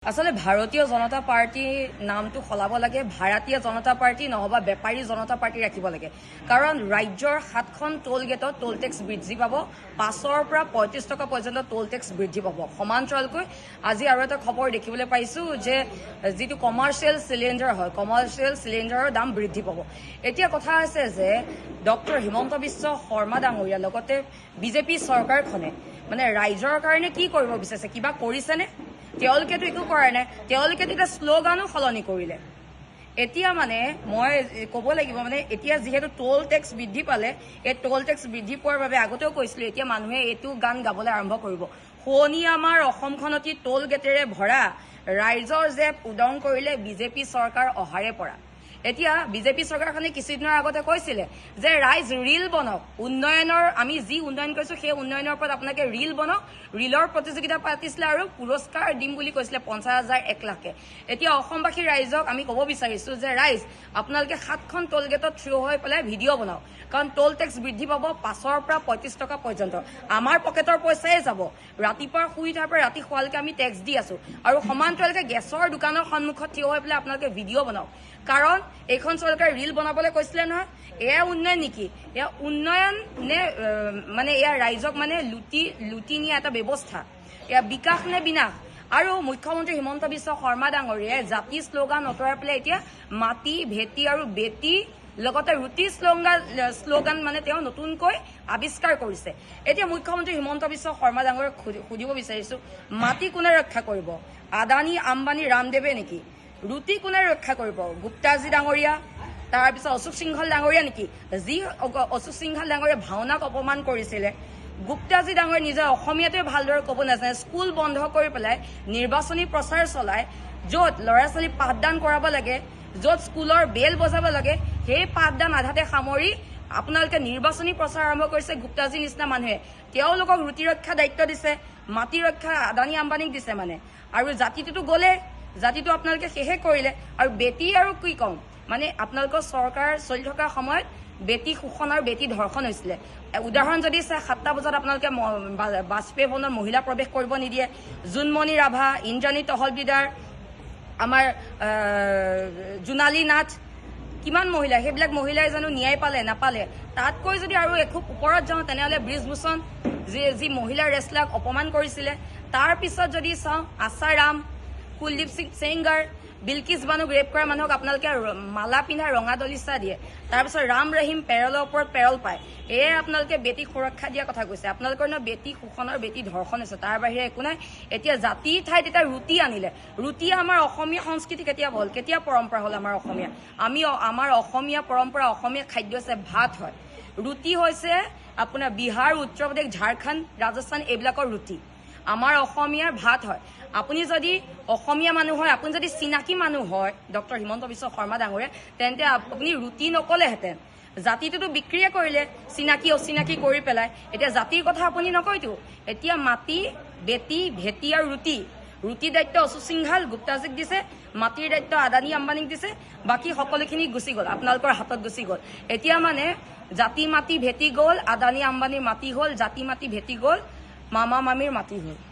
আসলে ভাৰতীয় জনতা পাৰ্টি নামটো সলাব লাগে ভাৰতীয় জনতা পাৰ্টি নহবা বেপাৰী জনতা পাৰ্টি ৰাখিব লাগে কাৰণ ৰাজ্যৰ 7খন টোল গেটত টোল টেক্স বৃদ্ধি পাব 5ৰ পৰা 35 টকা পৰ্যন্ত টোল টেক্স বৃদ্ধি পাব সমান্তৰালকৈ আজি আৰু এটা খবৰ দেখিবলৈ পাইছো যে যেটো কমাৰ্শিয়েল সিলিন্ডাৰ হয় কমাৰ্শিয়েল সিলিন্ডাৰৰ দাম বৃদ্ধি পাব এতিয়া কথা আছে যে ডক্টৰ হিমন্ত বিশ্ব শৰ্মা ডাঙৰীয়া লগতে বিজেপি চৰকাৰখনে মানে ৰাজ্যৰ কাৰণে কি কৰিব বিচাৰিছে কিবা কৰিছেনে তেওঁলোকেতো একো কৰা নাই তেওঁলোকে এটা শ্লোগানো সলনি কৰিলে এতিয়া মানে মই ক'ব লাগিব মানে এতিয়া যেহেতু টোল টেক্স বৃদ্ধি পালে এই টোল টেক্স বৃদ্ধি পোৱাৰ বাবে আগতেও কৈছিল এতিয়া মানুহে এইটো গান গাবলৈ আৰম্ভ কৰিব শুৱনি আমাৰ অসমখনতি টোল গেটেৰে ভৰা ৰাইজৰ যে উদং কৰিলে বিজেপি চৰকাৰ অহাৰে পৰা এতিয়া বিজেপি চৰকাৰখনে কিছুদিনৰ আগতে কৈছিলে যে ৰাইজ ৰিল বনাওক উন্নয়নৰ আমি যি উন্নয়ন কৰিছো সেই উন্নয়নৰ ওপৰত আপোনালোকে ৰিল বনাওক ৰিলৰ প্ৰতিযোগিতা পাতিছিলে আৰু পুৰস্কাৰ দিম বুলি কৈছিলে 50,000 1 লাখে এতিয়া অসমবাসী ৰাইজক আমি ক'ব বিচাৰিছো যে ৰাইজ আপোনালোকে 7খন টোল গেটত থিয় হৈ পেলাই ভিডিঅ' বনাওক কাৰণ টোল টেক্স বৃদ্ধি পাব 5ৰ পৰা 35 টকা পৰ্যন্ত আমাৰ পকেটৰ পইচাই যাব ৰাতিপুৱা শুই তাৰ পৰা ৰাতি শুৱালৈকে আমি টেক্স দি আছো আৰু সমান্তৰালকৈ গেছৰ দোকানৰ সন্মুখত থিয় হৈ পেলাই আপোনালোকে ভিডিঅ' বনাওক কাৰণ এইখন চৰকাৰে ৰিল বনাবলৈ কৈছিলে নহয় এয়া উন্নয়ন নেকি এয়া উন্নয়ন নে মানে এয়া ৰাইজক মানে লুটি নিয়া এটা ব্যৱস্থা এয়া বিকাশ নে বিনাশ আৰু মুখ্যমন্ত্ৰী হিমন্ত বিশ্ব শৰ্মা ডাঙৰীয়াই জাতি শ্লোগান অতৰাই পেলাই এতিয়া মাটি ভেটি আৰু বেটি লগতে ৰুটি শ্লোগান মানে তেওঁ নতুনকৈ আৱিষ্কাৰ কৰিছে এতিয়া মুখ্যমন্ত্ৰী হিমন্ত বিশ্ব শৰ্মা ডাঙৰীয়াক সুধিব বিচাৰিছো মাটি কোনে ৰক্ষা কৰিব আদানী আম্বানী ৰামদেৱে নেকি ৰুটি কোনে ৰক্ষা কৰিব গুপ্তাজী ডাঙৰীয়া তাৰপিছত অশোক সিংহল ডাঙৰীয়া নেকি যি অশোক সিংহল ডাঙৰীয়া ভাওনাক অপমান কৰিছিলে গুপ্তাজী ডাঙৰীয়া নিজৰ অসমীয়াটোৱে ভালদৰে ক'ব নাজানে স্কুল বন্ধ কৰি পেলাই নিৰ্বাচনী প্ৰচাৰ চলাই য'ত ল'ৰা ছোৱালী পাঠদান কৰাব লাগে য'ত স্কুলৰ বেল বজাব লাগে সেই পাঠদান আধাতে সামৰি আপোনালোকে নিৰ্বাচনী প্ৰচাৰ আৰম্ভ কৰিছে গুপ্তাজী নিচিনা মানুহে তেওঁলোকক ৰুটি ৰক্ষা দায়িত্ব দিছে মাটি ৰক্ষা আদানী আম্বানীক দিছে মানে আৰু জাতিটোতো গ'লে জাতিটো আপোনালোকে শেষে কৰিলে আৰু বেটি আৰু কি কম মানে আপোনালোকৰ চৰকাৰ চলি থকা সময়ত বেটি শোষণ আৰু বেটি ধৰ্ষণ হৈছিলে উদাহৰণ যদি চাই 7টা বজাত আপোনালোকে বাজপেয়ী ভৱনত মহিলা প্ৰৱেশ কৰিব নিদিয়ে জোনমণি ৰাভা ইন্দ্ৰাণী তহলবিদাৰ আমাৰ জোনালী নাথ কিমান মহিলা সেইবিলাক মহিলাই জানো ন্যায় পালে নাপালে তাতকৈ যদি আৰু এখোপ ওপৰত যাওঁ তেনেহ'লে ব্ৰিজভূষণ যি মহিলা ৰেচলাৰক অপমান কৰিছিলে তাৰ পিছত যদি চাওঁ আশাৰাম কুলদীপ সিং সেংগাৰ বিলকিছ বানুক ৰেপ কৰা মানুহক আপোনালোকে মালা পিন্ধা ৰঙা দলিচা দিয়ে তাৰপিছত ৰাম ৰহিম পেৰলৰ ওপৰত পেৰল পায় এয়ে আপোনালোকে বেটিক সুৰক্ষা দিয়া কথা কৈছে আপোনালোকৰ ন বেটি শোষণ আৰু বেটি ধৰ্ষণ আছে তাৰ বাহিৰে একো নাই এতিয়া জাতিৰ ঠাইত এটা ৰুটি আনিলে ৰুটি আমাৰ অসমীয়া সংস্কৃতি কেতিয়া হ'ল কেতিয়া পৰম্পৰা হ'ল আমাৰ অসমীয়া আমাৰ অসমীয়া পৰম্পৰা অসমীয়া খাদ্য আছে ভাত হয় ৰুটি হৈছে আপোনাৰ বিহাৰ উত্তৰ প্ৰদেশ ঝাৰখণ্ড ৰাজস্থান এইবিলাকৰ ৰুটি আমাৰ অসমীয়াৰ ভাত হয় আপুনি যদি অসমীয়া মানুহ হয় আপুনি যদি চিনাকি মানুহ হয় ডক্টৰ হিমন্ত বিশ্ব শৰ্মা ডাঙৰীয়া তেন্তে আপুনি ৰুটি নকলেহেঁতেন জাতিটোতো বিক্ৰিয়ে কৰিলে চিনাকি অচিনাকি কৰি পেলাই এতিয়া জাতিৰ কথা আপুনি নকয়তো এতিয়া মাটি বেটি ভেটি আৰু ৰুটি দায়িত্ব অশোক সিংহাল গুপ্তাজীক দিছে মাটিৰ দায়িত্ব আদানী আম্বানীক দিছে বাকী সকলোখিনি গুচি গ'ল আপোনালোকৰ হাতত গুচি গ'ল এতিয়া মানে জাতি মাটি ভেটি গ'ল আদানী আম্বানীৰ মাটি হ'ল জাতি মাটি ভেটি গ'ল মামা মামীৰ মাটি হ'ল